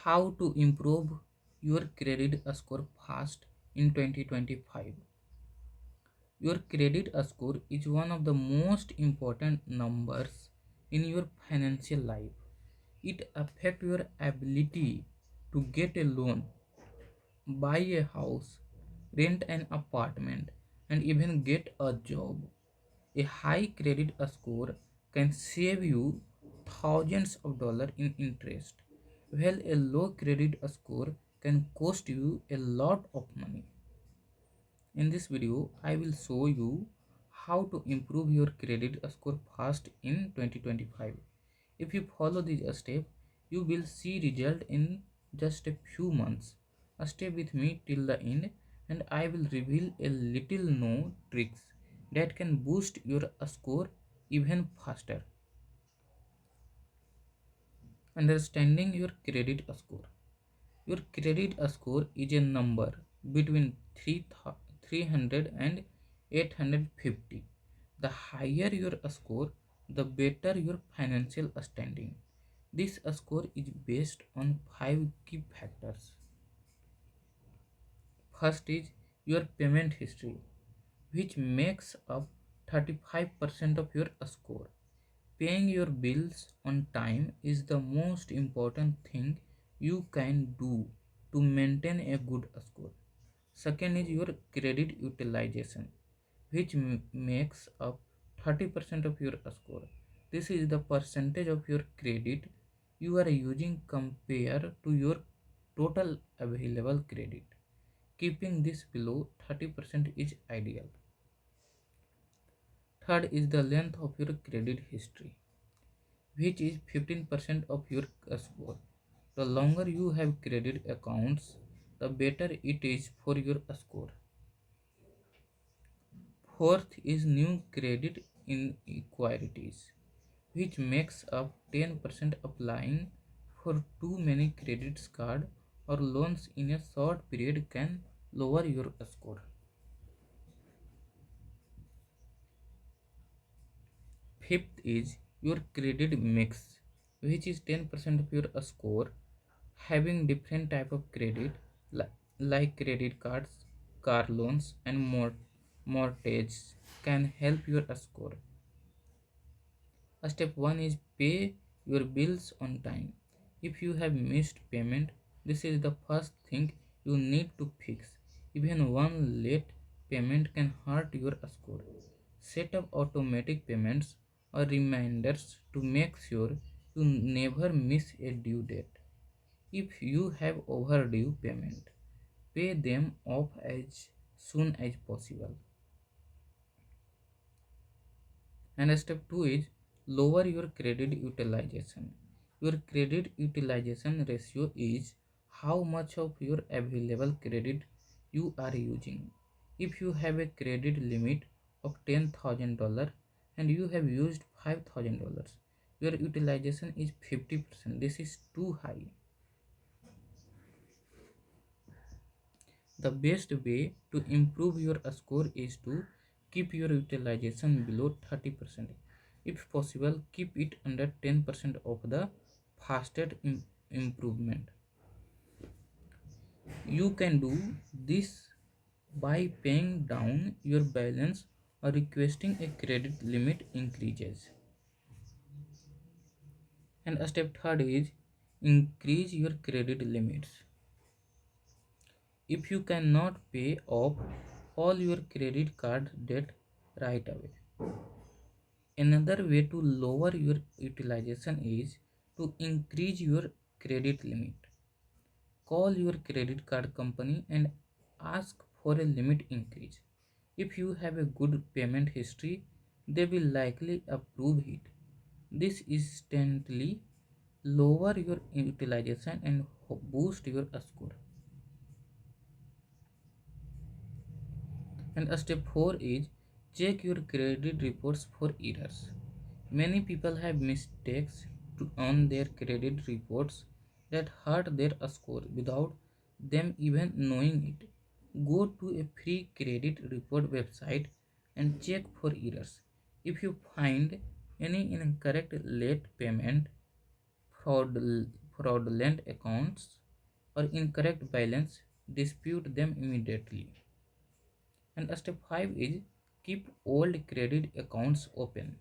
How to improve your credit score fast in 2025. Your credit score is one of the most important numbers in your financial life. It affects your ability to get a loan, buy a house, rent an apartment, and even get a job. A high credit score can save you thousands of dollars in interest, while a low credit score can cost you a lot of money. In this video, I will show you how to improve your credit score fast in 2025. If you follow this step, you will see result in just a few months. Stay with me till the end and I will reveal a little no tricks that can boost your score even faster. Understanding your credit score. Your credit score is a number between 300 and 850. The higher your score, the better your financial standing. This score is based on five key factors. First is your payment history, which makes up 35% of your score. Paying your bills on time is the most important thing you can do to maintain a good score. Second is your credit utilization, which makes up 30% of your score. This is the percentage of your credit you are using compared to your total available credit. Keeping this below 30% is ideal. Third is the length of your credit history, which is 15% of your score. The longer you have credit accounts, the better it is for your score. Fourth is new credit inequalities, which makes up 10%. Applying for too many credit cards or loans in a short period can lower your score. Fifth is your credit mix, which is 10% of your score. Having different type of credit like credit cards, car loans, and mortgage can help your score. Step 1 is pay your bills on time. If you have missed payment, this is the first thing you need to fix. Even one late payment can hurt your score. Set up automatic payments or reminders to make sure you never miss a due date. If you have overdue payment, pay them off as soon as possible. And step 2 is lower your credit utilization. Your credit utilization ratio is how much of your available credit you are using. If you have a credit limit of $10,000 and you have used $5,000, your utilization is 50%. This is too high. The best way to improve your score is to keep your utilization below 30%. If possible, keep it under 10% of the fastest improvement. You can do this by paying down your balance or requesting a credit limit increases. And a step third is increase your credit limits. If you cannot pay off all your credit card debt right away, another way to lower your utilization is to increase your credit limit. Call your credit card company and ask for a limit increase. If you have a good payment history, they will likely approve it. This instantly lower your utilization and boost your score. And step 4 is check your credit reports for errors. Many people have mistakes on their credit reports that hurt their score without them even knowing it. Go to a free credit report website and check for errors. If you find any incorrect late payment, fraud, fraudulent accounts or incorrect balance, dispute them immediately. And step 5 is keep old credit accounts open.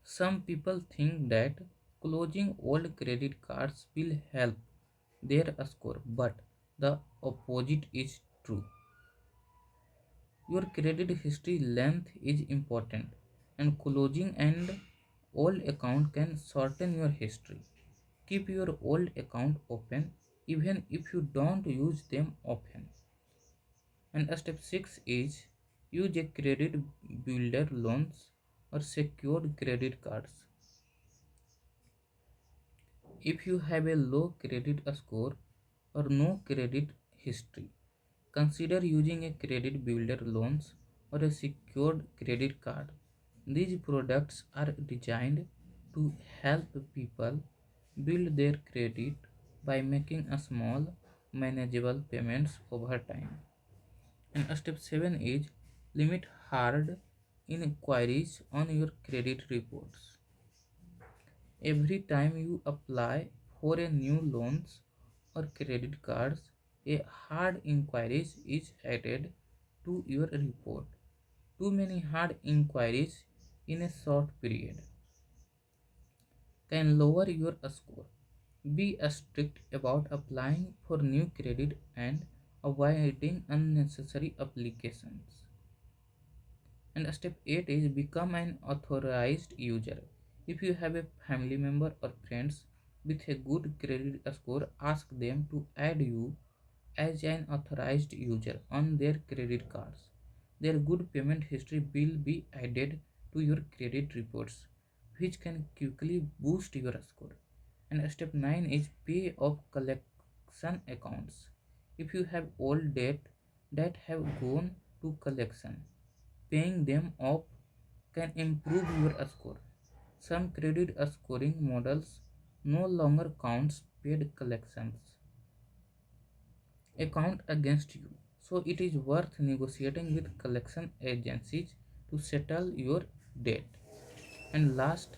Some people think that closing old credit cards will help their score, but the opposite is true. Your credit history length is important, and closing an old account can shorten your history. Keep your old account open even if you don't use them often. And step 6 is use a credit builder loans or secured credit cards. If you have a low credit score or no credit history, consider using a credit builder loans or a secured credit card. These products are designed to help people build their credit by making a small manageable payments over time. And step 7 is limit hard inquiries on your credit reports. Every time you apply for a new loans or credit cards, a hard inquiries is added to your report. Too many hard inquiries in a short period can lower your score. Be strict about applying for new credit and avoiding unnecessary applications. And step 8 is become an authorized user. If you have a family member or friends with a good credit score, ask them to add you as an authorized user on their credit cards. Their good payment history will be added to your credit reports, which can quickly boost your score. And step 9 is pay off collection accounts. If you have old debt that have gone to collection, paying them off can improve your score. Some credit scoring models no longer counts paid collections account against you. So it is worth negotiating with collection agencies to settle your debt. And last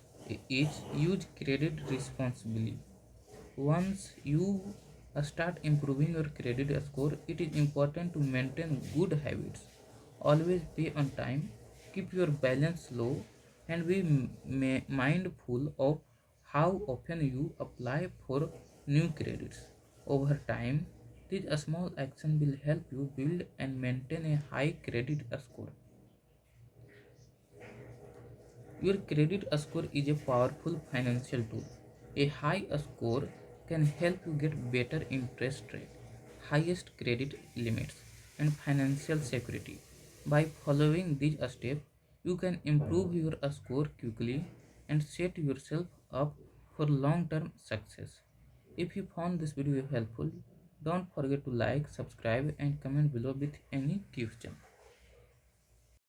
is use credit responsibly. Once you start improving your credit score, it is important to maintain good habits. Always pay on time, keep your balance low, and be mindful of how often you apply for new credits. Over time, this small action will help you build and maintain a high credit score. Your credit score is a powerful financial tool. A high score can help you get better interest rate, highest credit limits, and financial security. By following these steps, you can improve your score quickly and set yourself up for long-term success. If you found this video helpful, don't forget to like, subscribe, and comment below with any question.